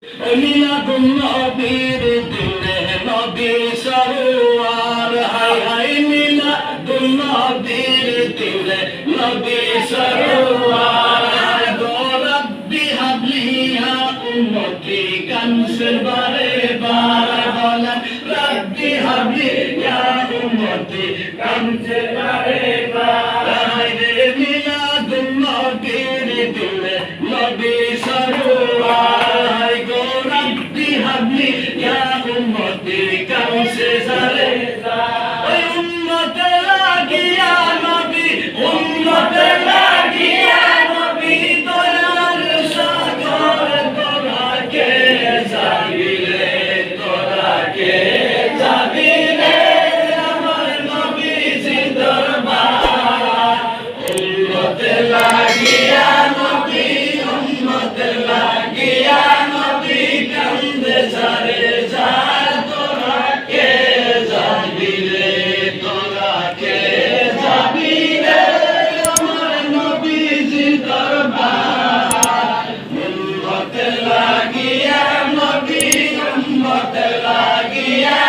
মিলাদুন নবীর দিনে নবী সরওয়ার হায় হায় মিলাদুন নবীর দিনে নবী সরওয়ার গো রব্বি হাবলি ইয়া উম্মতি কানসের বারে বার বলেন রব্বি হাবলি ইয়া উম্মতি কানসের বারে বার হায় রে মিলাদুন নবীর দিনে নবী সরওয়ার গো রব্বি হাবলি ইয়া উম্মতি কানসের বারে বার উম্মতে লাগিয়া নবী উম্মতে লাগিয়া নবী দয়ার সাগর তোরাকে যাবি রে তোরাকে যাবি রে আমার নবীজি দরবার উম্মতে লাগিয়া নবী উম্মতে লাগিয়া নবী কান্দে যারে যার তোরাকে যাবি রে তোরাকে যাবি রে আমার নবীজি দরবার উম্মতে লাগিয়া নবী উম্মতে লাগিয়া